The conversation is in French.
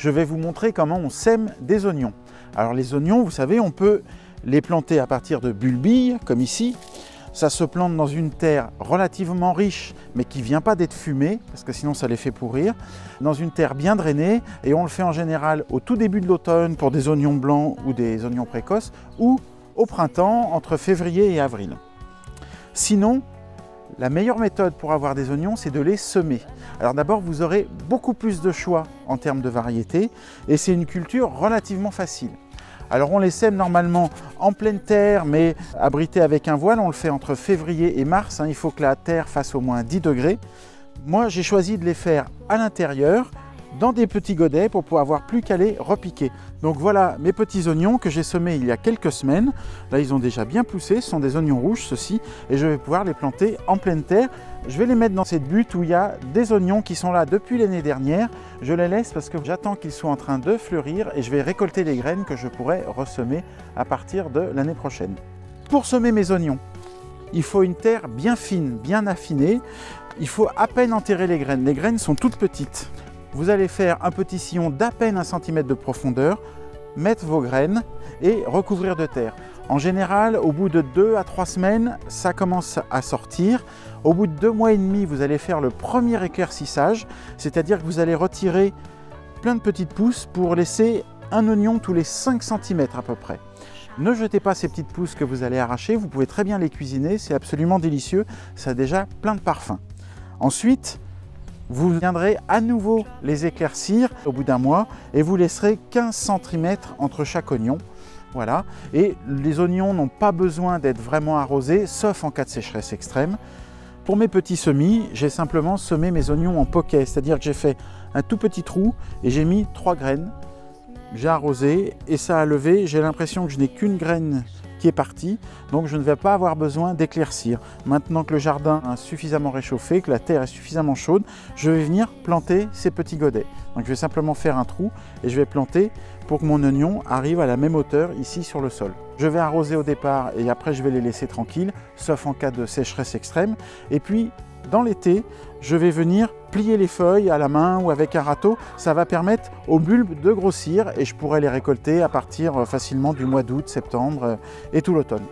je vais vous montrer comment on sème des oignons. Alors les oignons, vous savez, on peut les planter à partir de bulbilles, comme ici. Ça se plante dans une terre relativement riche, mais qui ne vient pas d'être fumée, parce que sinon ça les fait pourrir, dans une terre bien drainée, et on le fait en général au tout début de l'automne pour des oignons blancs ou des oignons précoces, ou au printemps, entre février et avril. Sinon, la meilleure méthode pour avoir des oignons, c'est de les semer. Alors d'abord, vous aurez beaucoup plus de choix en termes de variétés, et c'est une culture relativement facile. Alors on les sème normalement en pleine terre, mais abrité avec un voile. On le fait entre février et mars. Il faut que la terre fasse au moins 10 degrés. Moi, j'ai choisi de les faire à l'intérieur, dans des petits godets, pour pouvoir avoir plus qu'à les repiquer. Donc voilà mes petits oignons que j'ai semés il y a quelques semaines. Là, ils ont déjà bien poussé. Ce sont des oignons rouges, ceux-ci. Et je vais pouvoir les planter en pleine terre. Je vais les mettre dans cette butte où il y a des oignons qui sont là depuis l'année dernière. Je les laisse parce que j'attends qu'ils soient en train de fleurir et je vais récolter les graines que je pourrai ressemer à partir de l'année prochaine. Pour semer mes oignons, il faut une terre bien fine, bien affinée. Il faut à peine enterrer les graines. Les graines sont toutes petites. Vous allez faire un petit sillon d'à peine 1 cm de profondeur, mettre vos graines et recouvrir de terre. En général, au bout de 2 à 3 semaines, ça commence à sortir. Au bout de 2 mois et demi, vous allez faire le premier éclaircissage, c'est-à-dire que vous allez retirer plein de petites pousses pour laisser un oignon tous les 5 cm à peu près. Ne jetez pas ces petites pousses que vous allez arracher, vous pouvez très bien les cuisiner, c'est absolument délicieux, ça a déjà plein de parfums. Ensuite, vous viendrez à nouveau les éclaircir au bout d'1 mois et vous laisserez 15 cm entre chaque oignon. Voilà, et les oignons n'ont pas besoin d'être vraiment arrosés, sauf en cas de sécheresse extrême. Pour mes petits semis, j'ai simplement semé mes oignons en poquet, c'est-à-dire que j'ai fait un tout petit trou et j'ai mis 3 graines. J'ai arrosé et ça a levé. J'ai l'impression que je n'ai qu'une graine qui est partie, donc je ne vais pas avoir besoin d'éclaircir. Maintenant que le jardin est suffisamment réchauffé, que la terre est suffisamment chaude, je vais venir planter ces petits godets. Donc je vais simplement faire un trou et je vais planter pour que mon oignon arrive à la même hauteur ici sur le sol. Je vais arroser au départ et après je vais les laisser tranquilles, sauf en cas de sécheresse extrême. Et puis dans l'été, je vais venir plier les feuilles à la main ou avec un râteau. Ça va permettre aux bulbes de grossir et je pourrai les récolter à partir facilement du mois d'août, septembre et tout l'automne.